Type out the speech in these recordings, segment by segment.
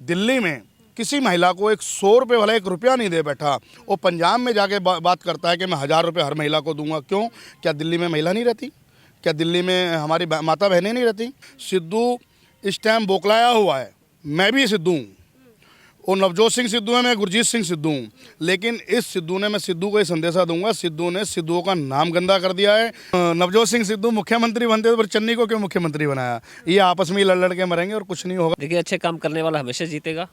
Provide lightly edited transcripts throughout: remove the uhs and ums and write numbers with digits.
दिल्ली में किसी महिला को 100 रुपये वाला 1 रुपया नहीं दे बैठा, वो पंजाब में जाके बात करता है कि मैं 1000 रुपये हर महिला को दूंगा। क्यों? क्या दिल्ली में महिला नहीं रहती? क्या दिल्ली में हमारी माता बहनें नहीं रहती? सिद्धू इस टाइम बौखलाया हुआ है। मैं भी सिद्धू हूँ, वो नवजोत सिंह सिद्धू है, मैं गुरजीत सिंह सिद्धू हूँ। लेकिन इस सिद्धू ने, मैं सिद्धू को ये संदेशा दूंगा, सिद्धू ने सिद्धुओं का नाम गंदा कर दिया है। नवजोत सिंह सिद्धू मुख्यमंत्री बनते तो फिर चन्नी को क्यों मुख्यमंत्री बनाया? ये आपस में ही लड़ के मरेंगे और कुछ नहीं होगा। देखिए, अच्छे काम करने वाला हमेशा जीतेगा,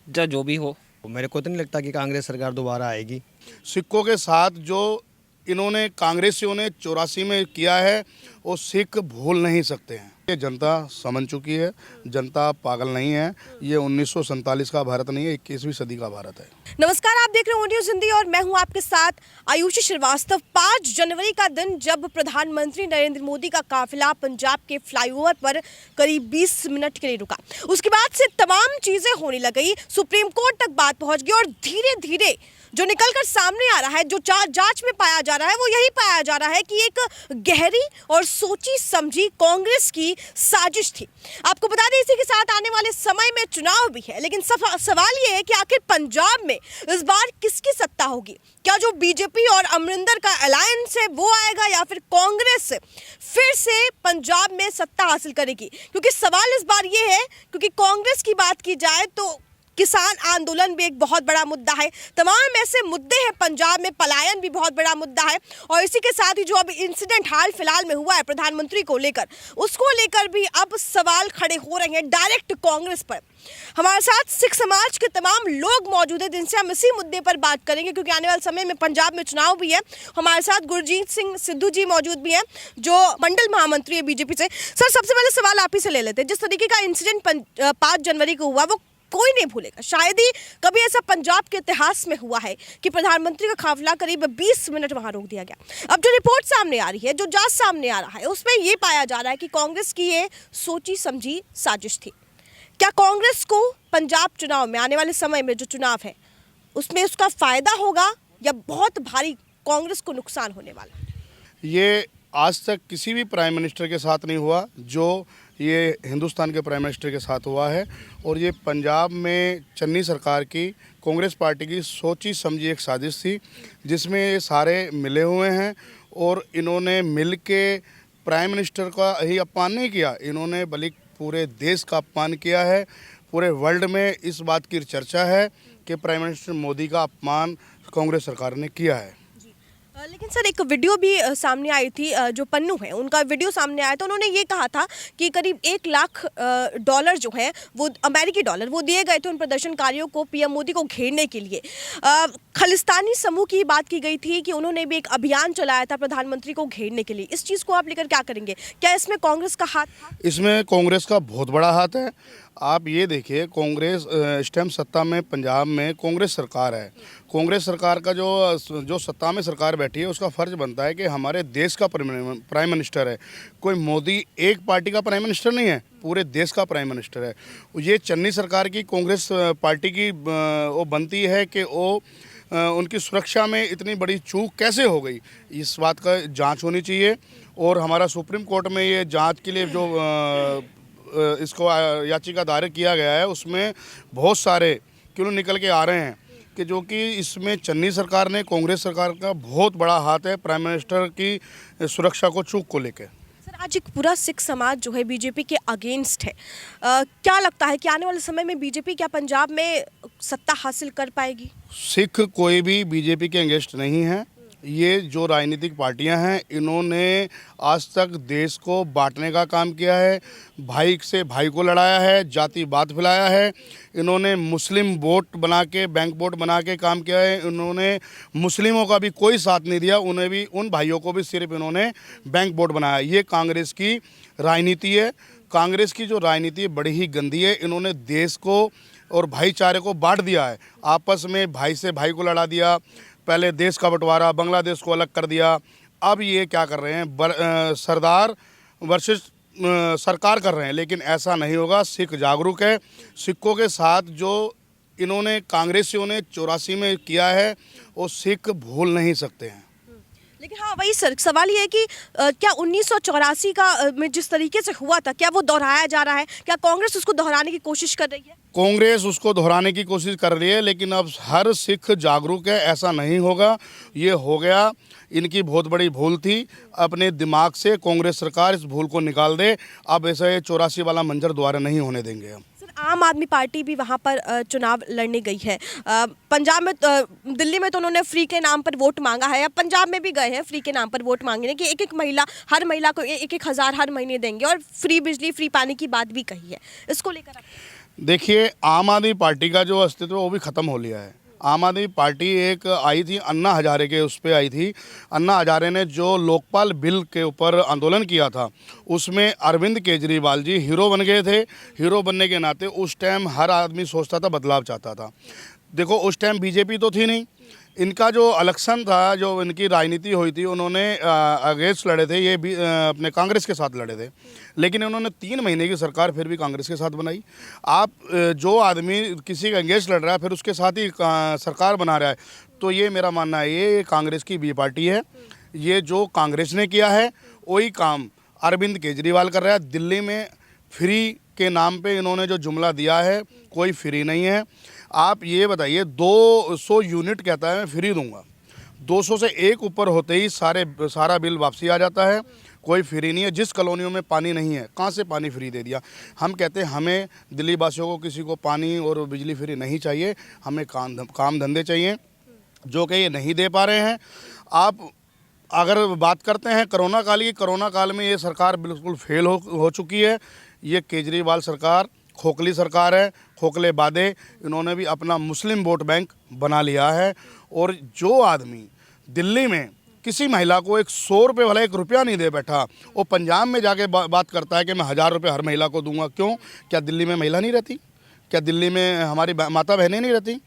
जो भी हो। मेरे को तो नहीं लगता कि कांग्रेस सरकार दोबारा आएगी। सिखों के साथ जो इन्होंने कांग्रेसियों ने 84 में किया है वो सिख भूल नहीं सकते हैं। ये जनता समझ चुकी है, जनता पागल नहीं है। ये 1947 का भारत नहीं है, 21वीं सदी का भारत है। नमस्कार, आप देख रहे हैं न्यूज़ हिंदी और मैं हूं आपके साथ आयुषी श्रीवास्तव। 5 जनवरी का दिन जब प्रधानमंत्री नरेंद्र मोदी का काफिला पंजाब के फ्लाईओवर पर करीब 20 मिनट के लिए रुका, उसके बाद से तमाम चीजें होने लगी, सुप्रीम कोर्ट तक बात पहुंच गई और धीरे धीरे जो निकलकर सामने आ रहा है, जो जांच में पाया जा रहा है, वो यही पाया जा रहा है कि एक गहरी और सोची समझी कांग्रेस की साजिश थी। आपको बता दें, इसी के साथ आने वाले समय में चुनाव भी है, लेकिन सवाल ये है कि आखिर पंजाब में इस बार किसकी सत्ता होगी? क्या जो बीजेपी और अमरिंदर का अलायंस है वो आएगा, या फिर कांग्रेस फिर से पंजाब में सत्ता हासिल करेगी? क्योंकि सवाल इस बार ये है, क्योंकि कांग्रेस की बात की जाए तो किसान आंदोलन भी एक बहुत बड़ा मुद्दा है, तमाम ऐसे मुद्दे हैं पंजाब में, पलायन भी बहुत बड़ा मुद्दा है, और इसी के साथ ही जो अब इंसिडेंट हाल फिलहाल में हुआ है प्रधानमंत्री को लेकर, उसको लेकर भी अब सवाल खड़े हो रहे हैं डायरेक्ट कांग्रेस पर। हमारे साथ सिख समाज के तमाम लोग मौजूद हैं जिनसे हम इसी मुद्दे पर बात करेंगे, क्योंकि आने वाले समय में पंजाब में चुनाव भी है। हमारे साथ गुरजीत सिंह सिद्धू जी मौजूद भी हैं, जो मंडल महामंत्री है बीजेपी से। सर, सबसे पहले सवाल आप ही से ले लेते हैं। जिस तरीके का इंसिडेंट 5 जनवरी को हुआ, वो कोई नहीं भूलेगा। शायद ही कभी ऐसा पंजाब के इतिहास में हुआ है कि प्रधानमंत्री का काफिला करीब 20 मिनट वहां रोक दिया गया। अब जो रिपोर्ट सामने आ रही है, जो जांच सामने आ रहा है, उसमें ये पाया जा रहा है कि कांग्रेस की ये सोची समझी साजिश थी। क्या कांग्रेस को पंजाब चुनाव में, आने वाले समय में जो चुनाव है, उसमें उसका फायदा होगा या बहुत भारी कांग्रेस को नुकसान होने वाला है? ये आज तक किसी भी प्राइम मिनिस्टर के साथ नहीं हुआ जो ये हिंदुस्तान के प्राइम मिनिस्टर के साथ हुआ है। और ये पंजाब में चन्नी सरकार की, कांग्रेस पार्टी की सोची समझी एक साजिश थी, जिसमें ये सारे मिले हुए हैं और इन्होंने मिल के प्राइम मिनिस्टर का ही अपमान नहीं किया, इन्होंने बल्कि पूरे देश का अपमान किया है। पूरे वर्ल्ड में इस बात की चर्चा है कि प्राइम मिनिस्टर मोदी का अपमान कांग्रेस सरकार ने किया है। लेकिन सर, एक वीडियो भी सामने आई थी, जो पन्नू है उनका वीडियो सामने आया था। उन्होंने ये कहा था कि करीब $1 लाख जो है, वो अमेरिकी डॉलर, वो दिए गए थे उन प्रदर्शनकारियों को पीएम मोदी को घेरने के लिए। खालिस्तानी समूह की बात की गई थी कि उन्होंने भी एक अभियान चलाया था प्रधानमंत्री को घेरने के लिए। इस चीज़ को आप लेकर क्या करेंगे? क्या इसमें कांग्रेस का हाथ था? इसमें कांग्रेस का बहुत बड़ा हाथ है। आप ये देखिए, कांग्रेस इस टाइम सत्ता में पंजाब में कांग्रेस सरकार है। कांग्रेस सरकार का जो सत्ता में सरकार बैठी है, उसका फ़र्ज बनता है कि हमारे देश का प्राइम मिनिस्टर है। कोई मोदी एक पार्टी का प्राइम मिनिस्टर नहीं है, पूरे देश का प्राइम मिनिस्टर है। ये चन्नी सरकार की कांग्रेस पार्टी की वो बनती है कि वो उनकी सुरक्षा में इतनी बड़ी चूक कैसे हो गई, इस बात का जांच होनी चाहिए। और हमारा सुप्रीम कोर्ट में ये जांच के लिए जो इसको याचिका दायर किया गया है, उसमें बहुत सारे क्यों निकल के आ रहे हैं कि जो कि इसमें चन्नी सरकार ने, कांग्रेस सरकार का बहुत बड़ा हाथ है प्राइम मिनिस्टर की सुरक्षा को चूक को लेकर। सर, आज एक पूरा सिख समाज जो है बीजेपी के अगेंस्ट है। क्या लगता है कि आने वाले समय में बीजेपी क्या पंजाब में सत्ता हासिल कर पाएगी? सिख कोई भी बीजेपी के अगेंस्ट नहीं है। ये जो राजनीतिक पार्टियां हैं, इन्होंने आज तक देश को बांटने का काम किया है, भाई से भाई को लड़ाया है, जातिवाद फैलाया है। इन्होंने मुस्लिम वोट बना के, बैंक वोट बना के काम किया है। इन्होंने मुस्लिमों का भी कोई साथ नहीं दिया, उन्हें भी, उन भाइयों को भी सिर्फ इन्होंने बैंक वोट बनाया। ये कांग्रेस की राजनीति है। कांग्रेस की जो राजनीति है बड़ी ही गंदी है। इन्होंने देश को और भाईचारे को बांट दिया है, आपस में भाई से भाई को लड़ा दिया। पहले देश का बंटवारा, बांग्लादेश को अलग कर दिया। अब ये क्या कर रहे हैं, सरदार वर्सेस सरकार कर रहे हैं, लेकिन ऐसा नहीं होगा। सिख जागरूक है। सिखों के साथ जो इन्होंने कांग्रेसियों ने 84 में किया है, वो सिख भूल नहीं सकते हैं। लेकिन हाँ, वही सर, सवाल ये है कि क्या 1984 का में जिस तरीके से हुआ था, क्या वो दोहराया जा रहा है? क्या कांग्रेस उसको दोहराने की कोशिश कर रही है? कांग्रेस उसको दोहराने की कोशिश कर रही है, लेकिन अब हर सिख जागरूक है, ऐसा नहीं होगा। ये हो गया, इनकी बहुत बड़ी भूल थी। अपने दिमाग से कांग्रेस सरकार इस भूल को निकाल दे। अब ऐसा ये 84 वाला मंजर दोबारा नहीं होने देंगे हम। सर, आम आदमी पार्टी भी वहाँ पर चुनाव लड़ने गई है। पंजाब में दिल्ली में तो उन्होंने फ्री के नाम पर वोट मांगा है। अब पंजाब में भी गए हैं फ्री के नाम पर वोट मांगने कि एक एक महिला, हर महिला को 1,000 हर महीने देंगे और फ्री बिजली, फ्री पानी की बात भी कही है। इसको लेकर देखिए, आम आदमी पार्टी का जो अस्तित्व वो भी ख़त्म हो लिया है। आम आदमी पार्टी एक आई थी, अन्ना हजारे के उस पर आई थी। अन्ना हजारे ने जो लोकपाल बिल के ऊपर आंदोलन किया था, उसमें अरविंद केजरीवाल जी हीरो बन गए थे। हीरो बनने के नाते उस टाइम हर आदमी सोचता था, बदलाव चाहता था। देखो, उस टाइम बीजेपी तो थी नहीं। इनका जो इलेक्शन था, जो इनकी राजनीति हुई थी, उन्होंने अगेंस्ट लड़े थे, ये भी अपने कांग्रेस के साथ लड़े थे। लेकिन उन्होंने 3 महीने की सरकार फिर भी कांग्रेस के साथ बनाई। आप जो आदमी किसी का अगेंस्ट लड़ रहा है फिर उसके साथ ही सरकार बना रहा है, तो ये मेरा मानना है ये कांग्रेस की बी पार्टी है। ये जो कांग्रेस ने किया है वही काम अरविंद केजरीवाल कर रहा है। दिल्ली में फ्री के नाम पे इन्होंने जो जुमला दिया है, कोई फ्री नहीं है। आप ये बताइए, 200 यूनिट कहता है मैं फ्री दूंगा, 200 से एक ऊपर होते ही सारा बिल वापसी आ जाता है। कोई फ्री नहीं है। जिस कॉलोनियों में पानी नहीं है, कहाँ से पानी फ्री दे दिया। हम कहते हैं हमें दिल्ली वासियों को किसी को पानी और बिजली फ्री नहीं चाहिए, हमें काम धंधे चाहिए, जो कि ये नहीं दे पा रहे हैं। आप अगर बात करते हैं कोरोना काल की, कोरोना काल में ये सरकार बिल्कुल फेल हो चुकी है। ये केजरीवाल सरकार खोखली सरकार है, खोखले वादे। इन्होंने भी अपना मुस्लिम वोट बैंक बना लिया है। और जो आदमी दिल्ली में किसी महिला को 100 रुपये वाला 1 रुपया नहीं दे बैठा, वो पंजाब में जाके बात करता है कि मैं 1000 रुपये हर महिला को दूंगा। क्यों? क्या दिल्ली में महिला नहीं रहती? क्या दिल्ली में हमारी माता बहनें नहीं रहती?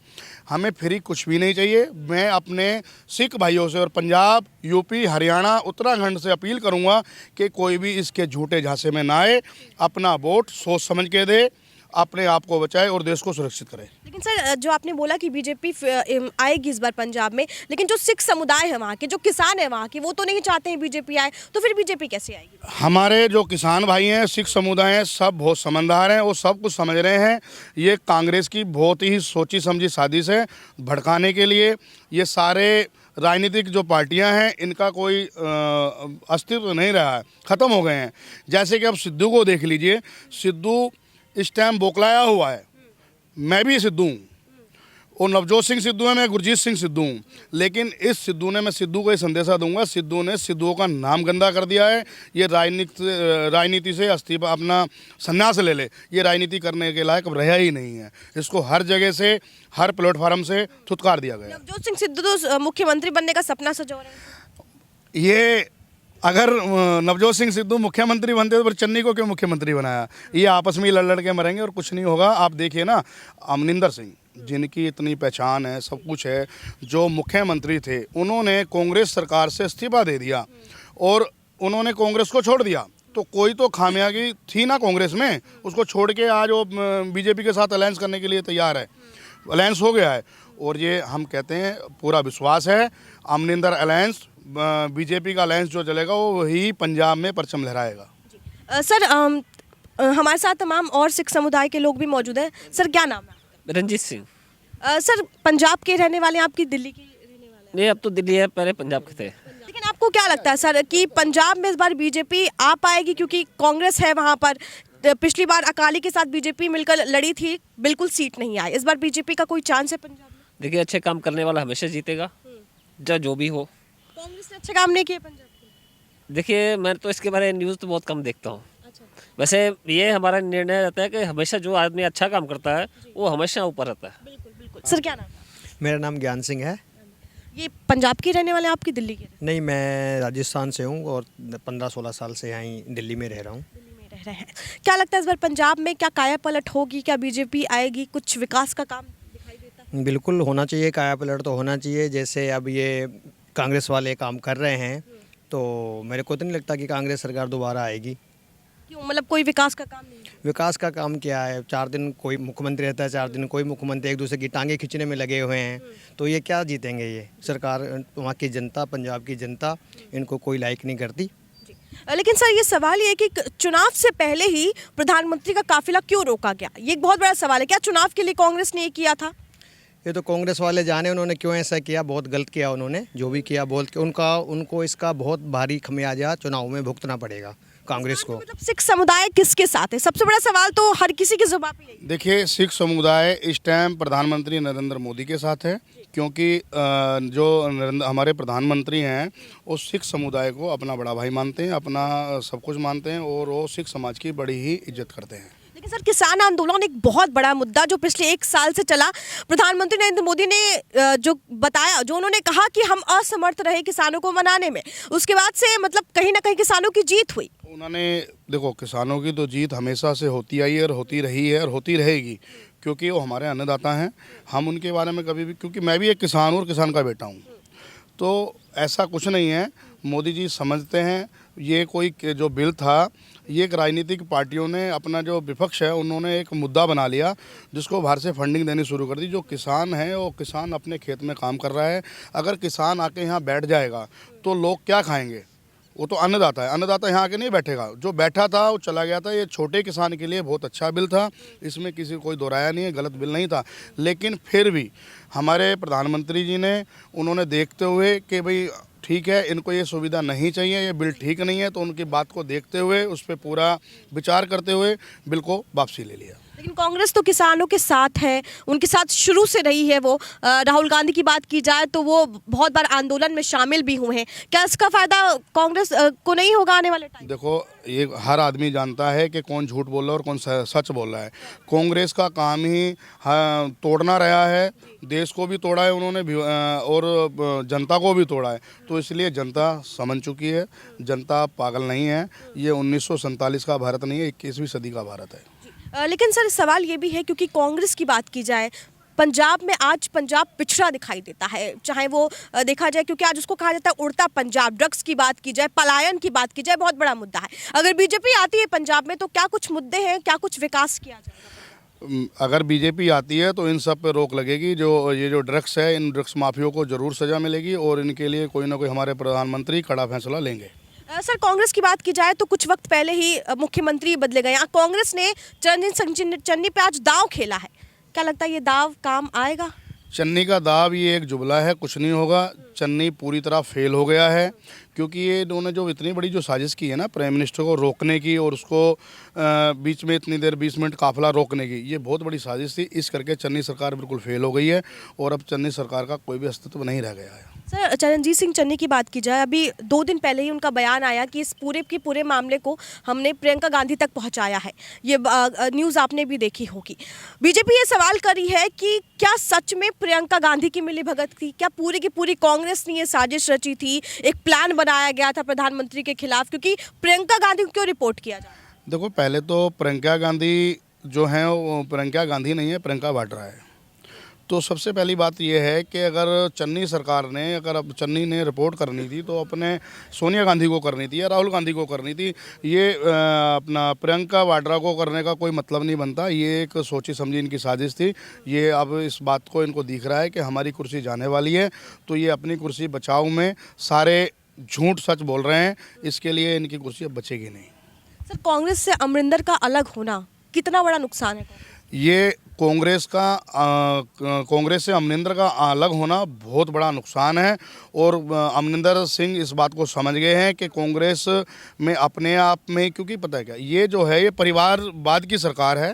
हमें फ्री कुछ भी नहीं चाहिए। मैं अपने सिख भाइयों से और पंजाब, यूपी, हरियाणा, उत्तराखंड से अपील करूंगा कि कोई भी इसके झूठे झांसे में ना आए, अपना वोट सोच समझ के दे, अपने आप को बचाए और देश को सुरक्षित करे। लेकिन सर, जो आपने बोला कि बीजेपी आएगी इस बार पंजाब में, लेकिन जो सिख समुदाय है वहाँ के, जो किसान है वहाँ के, वो तो नहीं चाहते हैं बीजेपी आए, तो फिर बीजेपी कैसे आएगी? हमारे जो किसान भाई हैं, सिख समुदाय हैं, सब बहुत समझदार हैं, वो सब कुछ समझ रहे हैं। ये कांग्रेस की बहुत ही सोची समझी साजिश है भड़काने के लिए। ये सारे राजनीतिक जो पार्टियां हैं, इनका कोई अस्तित्व नहीं रहा है, ख़त्म हो गए हैं। जैसे कि अब सिद्धू को देख लीजिए, सिद्धू इस टाइम बौखलाया हुआ है। मैं भी सिद्धू हूँ, और नवजोत सिंह सिद्धू है, मैं गुरजीत सिंह सिद्धू हूँ। लेकिन इस सिद्धू ने, मैं सिद्धू को ये संदेशा दूंगा, सिद्धू ने सिद्धुओं का नाम गंदा कर दिया है। ये राजनीति से इस्तीफा, अपना संन्यास ले ले। ये राजनीति करने के लायक अब रहा ही नहीं है। इसको हर जगह से, हर प्लेटफार्म से थुतकार दिया गया। नवजोत सिंह सिद्धू तो मुख्यमंत्री बनने का सपना सजो रहे हैं। ये अगर नवजोत सिंह सिद्धू मुख्यमंत्री बनते तो फिर चन्नी को क्यों मुख्यमंत्री बनाया? ये आपस में ही लड़ के मरेंगे और कुछ नहीं होगा। आप देखिए ना, अमरिंदर सिंह, जिनकी इतनी पहचान है, सब कुछ है, जो मुख्यमंत्री थे, उन्होंने कांग्रेस सरकार से इस्तीफा दे दिया और उन्होंने कांग्रेस को छोड़ दिया। तो कोई तो खामियागी थी ना कांग्रेस में, उसको छोड़ के आज वो बीजेपी के साथ अलायंस करने के लिए तैयार है। अलायंस हो गया है और ये हम कहते हैं, पूरा विश्वास है, अमरिंदर अलायंस, बीजेपी का अलायंस जो चलेगा वो वही पंजाब में परचम लहराएगा। सर, हमारे साथ तमाम और सिख समुदाय के लोग भी मौजूद हैं। सर, क्या नाम है? रंजीत सिंह। सर, पंजाब के रहने वाले हैं, आपकी दिल्ली के रहने वाले हैं? नहीं, अब तो दिल्ली है, पहले पंजाब के थे। लेकिन आपको क्या लगता है सर कि पंजाब में इस बार बीजेपी आ पाएगी? क्योंकि कांग्रेस है वहाँ पर, पिछली बार अकाली के साथ बीजेपी मिलकर लड़ी थी, बिल्कुल सीट नहीं आई। इस बार बीजेपी का कोई चांस है पंजाब में? देखिए, अच्छे काम करने वाला हमेशा जीतेगा, जो भी हो। कांग्रेस ने अच्छे काम नहीं किए पंजाब के? देखिए, मैं तो इसके बारे में न्यूज़ तो बहुत कम देखता हूँ। अच्छा। वैसे ये हमारा निर्णय रहता है कि हमेशा जो आदमी अच्छा काम करता है वो हमेशा ऊपर रहता है। बिल्कुल बिल्कुल। सर, क्या नाम है? मेरा नाम ज्ञान सिंह है। ये पंजाब के रहने वाले हैं, आपकी दिल्ली के? नहीं, मैं राजस्थान से हूँ और 15-16 साल से यहाँ दिल्ली में रह रहा हूँ। दिल्ली में रह रहे हैं। क्या लगता है इस बार पंजाब में क्या काया पलट होगी? क्या बीजेपी आएगी? कुछ विकास का काम दिखाई देता है? बिल्कुल होना चाहिए, काया पलट तो होना चाहिए। जैसे अब ये कांग्रेस वाले काम कर रहे हैं, तो मेरे को तो नहीं लगता कि कांग्रेस सरकार दोबारा आएगी। क्यों? मतलब कोई विकास का काम नहीं है? विकास का काम क्या है? 4 दिन कोई मुख्यमंत्री रहता है, 4 दिन कोई मुख्यमंत्री, एक दूसरे की टांगे खींचने में लगे हुए हैं। तो ये क्या जीतेंगे? ये सरकार, वहाँ की जनता, पंजाब की जनता इनको कोई लाइक नहीं करती। लेकिन सर ये सवाल ये है कि चुनाव से पहले ही प्रधानमंत्री का काफिला क्यों रोका गया, ये एक बहुत बड़ा सवाल है। क्या चुनाव के लिए कांग्रेस ने ये किया था? ये तो कांग्रेस वाले जाने उन्होंने क्यों ऐसा किया, बहुत गलत किया उन्होंने, जो भी किया बोल के उनको इसका बहुत भारी खमियाजा चुनाव में भुगतना पड़ेगा कांग्रेस को। मतलब सिख समुदाय किसके साथ है? सबसे बड़ा सवाल तो हर किसी की जुबान पे यही है। देखिए, सिख समुदाय इस टाइम प्रधानमंत्री नरेंद्र मोदी के साथ है, क्योंकि हमारे प्रधानमंत्री हैं वो सिख समुदाय को अपना बड़ा भाई मानते हैं, अपना सब कुछ मानते हैं और वो सिख समाज की बड़ी ही इज्जत करते हैं। लेकिन सर किसान आंदोलन एक बहुत बड़ा मुद्दा जो पिछले 1 साल से चला। प्रधानमंत्री नरेंद्र मोदी ने जो बताया, जो उन्होंने कहा कि हम असमर्थ रहे किसानों को मनाने में, उसके बाद से मतलब कहीं ना कहीं किसानों की जीत हुई। उन्होंने देखो, किसानों की तो जीत हमेशा से होती आई है और होती रही है और होती रहेगी, क्योंकि वो हमारे अन्नदाता हैं। हम उनके बारे में कभी भी, क्योंकि मैं भी एक किसान हूँ और किसान का बेटा हूँ, तो ऐसा कुछ नहीं है। मोदी जी समझते हैं ये कोई जो बिल था, ये एक राजनीतिक पार्टियों ने अपना जो विपक्ष है उन्होंने एक मुद्दा बना लिया, जिसको बाहर से फंडिंग देनी शुरू कर दी। जो किसान है वो किसान अपने खेत में काम कर रहा है, अगर किसान आके यहाँ बैठ जाएगा तो लोग क्या खाएंगे? वो तो अन्नदाता है, अन्नदाता यहाँ आके नहीं बैठेगा। जो बैठा था वो चला गया था। ये छोटे किसान के लिए बहुत अच्छा बिल था, इसमें किसी कोई दोहराया नहीं है, गलत बिल नहीं था। लेकिन फिर भी हमारे प्रधानमंत्री जी ने उन्होंने देखते हुए कि भाई ठीक है, इनको ये सुविधा नहीं चाहिए, ये बिल ठीक नहीं है, तो उनकी बात को देखते हुए उस पर पूरा विचार करते हुए बिल को वापसी ले लिया। लेकिन कांग्रेस तो किसानों के साथ है, उनके साथ शुरू से रही है। वो राहुल गांधी की बात की जाए तो वो बहुत बार आंदोलन में शामिल भी हुए हैं। क्या इसका फायदा कांग्रेस को नहीं होगा आने वाले टाइम? देखो, ये हर आदमी जानता है कि कौन झूठ बोल रहा है और कौन सच बोल रहा है। कांग्रेस का काम ही तोड़ना रहा है, देश को भी तोड़ा है उन्होंने और जनता को भी तोड़ा है। तो इसलिए जनता समझ चुकी है, जनता पागल नहीं है। ये 1947 का भारत नहीं है, 21वीं सदी का भारत है। लेकिन सर सवाल ये भी है, क्योंकि कांग्रेस की बात की जाए, पंजाब में आज पंजाब पिछड़ा दिखाई देता है, चाहे वो देखा जाए, क्योंकि आज उसको कहा जाता है उड़ता पंजाब। ड्रग्स की बात की जाए, पलायन की बात की जाए, बहुत बड़ा मुद्दा है। अगर बीजेपी आती है पंजाब में तो क्या कुछ मुद्दे हैं, क्या कुछ विकास किया जाएगा? अगर बीजेपी आती है तो इन सब पे रोक लगेगी। ये जो ड्रग्स है, इन ड्रग्स माफियों को ज़रूर सज़ा मिलेगी और इनके लिए कोई ना कोई हमारे प्रधानमंत्री कड़ा फैसला लेंगे। सर कांग्रेस की बात की जाए तो कुछ वक्त पहले ही मुख्यमंत्री बदले गए। यहाँ कांग्रेस ने चरणजीत चन्नी पे आज दाव खेला है। क्या लगता है ये दाव काम आएगा? चन्नी का दाव ये एक जुमला है, कुछ नहीं होगा। चन्नी पूरी तरह फेल हो गया है, क्योंकि ये इन्होंने जो इतनी बड़ी जो साजिश की है ना प्राइम मिनिस्टर को रोकने की और उसको बीच में इतनी देर 20 मिनट काफिला रोकने की, ये बहुत बड़ी साजिश थी। इस करके चन्नी सरकार बिल्कुल फेल हो गई है और अब चन्नी सरकार का कोई भी अस्तित्व नहीं रह गया है। सर चरणजीत सिंह चन्नी की बात की जाए, अभी 2 दिन पहले ही उनका बयान आया कि इस पूरे मामले को हमने प्रियंका गांधी तक पहुंचाया है। ये न्यूज़ आपने भी देखी होगी। बीजेपी ये सवाल करी है कि क्या सच में प्रियंका गांधी की मिलीभगत थी? क्या पूरी की पूरी कांग्रेस ने ये साजिश रची थी, एक प्लान बनाया गया था प्रधानमंत्री के खिलाफ? क्योंकि प्रियंका गांधी को क्यों रिपोर्ट किया जाए? देखो, पहले तो प्रियंका गांधी जो है वो प्रियंका गांधी नहीं है, प्रियंका वाड्रा है। तो सबसे पहली बात यह है कि अगर चन्नी सरकार ने, अगर अब चन्नी ने रिपोर्ट करनी थी तो अपने सोनिया गांधी को करनी थी या राहुल गांधी को करनी थी। ये अपना प्रियंका वाड्रा को करने का कोई मतलब नहीं बनता। ये एक सोची समझी इनकी साजिश थी। ये अब इस बात को इनको दिख रहा है कि हमारी कुर्सी जाने वाली है, तो ये अपनी कुर्सी बचाव में सारे झूठ सच बोल रहे हैं। इसके लिए इनकी कुर्सी अब बचेगी नहीं। सर कांग्रेस से अमरिंदर का अलग होना कितना बड़ा नुकसान है? ये कांग्रेस से अमरिंदर का अलग होना बहुत बड़ा नुकसान है और अमरिंदर सिंह इस बात को समझ गए हैं कि कांग्रेस में अपने आप में, क्योंकि पता है क्या, ये जो है ये परिवारवाद की सरकार है।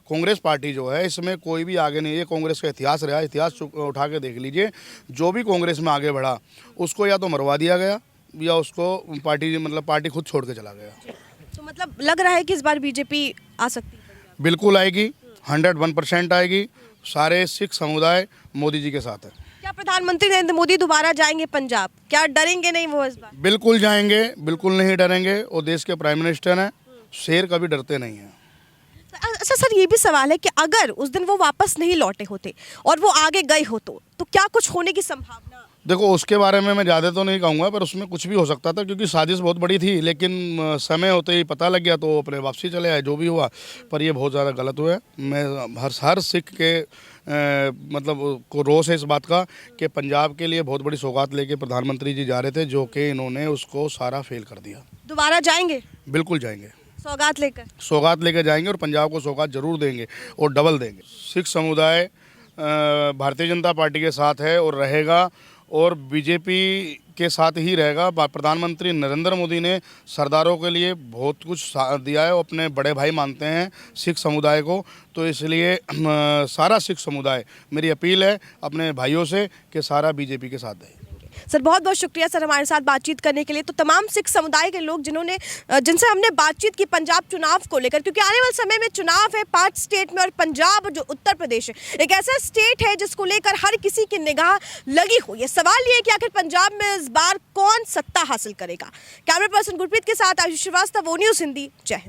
कांग्रेस पार्टी जो है इसमें कोई भी आगे नहीं है। कांग्रेस का इतिहास रहा, इतिहास उठा के देख लीजिए। जो भी कांग्रेस में आगे बढ़ा उसको या तो मरवा दिया गया या उसको पार्टी खुद छोड़ के चला गया। तो मतलब लग रहा है कि इस बार बीजेपी आ सकती है? बिल्कुल आएगी, 101% आएगी। सारे सिख समुदाय मोदी जी के साथ है। क्या प्रधानमंत्री नरेंद्र मोदी दोबारा जाएंगे पंजाब? क्या डरेंगे नहीं वो इस बार? बिल्कुल जाएंगे, बिल्कुल नहीं डरेंगे। वो देश के प्राइम मिनिस्टर हैं, शेर कभी डरते नहीं हैं। अच्छा सर, ये भी सवाल है कि अगर उस दिन वो वापस नहीं लौटे होते और वो आगे गए हो तो क्या कुछ होने की संभावना? देखो उसके बारे में मैं ज़्यादा तो नहीं कहूँगा, पर उसमें कुछ भी हो सकता था क्योंकि साजिश बहुत बड़ी थी, लेकिन समय होते ही पता लग गया तो वो अपने वापसी चले आए, जो भी हुआ। पर ये बहुत ज़्यादा गलत हुआ है। मैं हर सिख के मतलब को रोष है इस बात का कि पंजाब के लिए बहुत बड़ी सौगात लेके प्रधानमंत्री जी जा रहे थे, जो कि इन्होंने उसको सारा फेल कर दिया। दोबारा जाएंगे बिल्कुल जाएंगे, सौगात लेकर? सौगात लेके जाएंगे और पंजाब को सौगात जरूर देंगे और डबल देंगे। सिख समुदाय भारतीय जनता पार्टी के साथ है और रहेगा और बीजेपी के साथ ही रहेगा। प्रधानमंत्री नरेंद्र मोदी ने सरदारों के लिए बहुत कुछ दिया है, वो अपने बड़े भाई मानते हैं सिख समुदाय को, तो इसलिए सारा सिख समुदाय, मेरी अपील है अपने भाइयों से कि सारा बीजेपी के साथ है। सर बहुत बहुत शुक्रिया सर हमारे साथ बातचीत करने के लिए। तो तमाम सिख समुदाय के लोग जिनसे हमने बातचीत की पंजाब चुनाव को लेकर, क्योंकि आने वाले समय में चुनाव है 5 स्टेट में और पंजाब जो उत्तर प्रदेश है एक ऐसा स्टेट है जिसको लेकर हर किसी की निगाह लगी हुई है। सवाल ये है कि आखिर पंजाब में इस बार कौन सत्ता हासिल करेगा। कैमरा पर्सन गुरप्रीत के साथ आयुष श्रीवास्तव, वो न्यूज़ हिंदी। जय हिंद।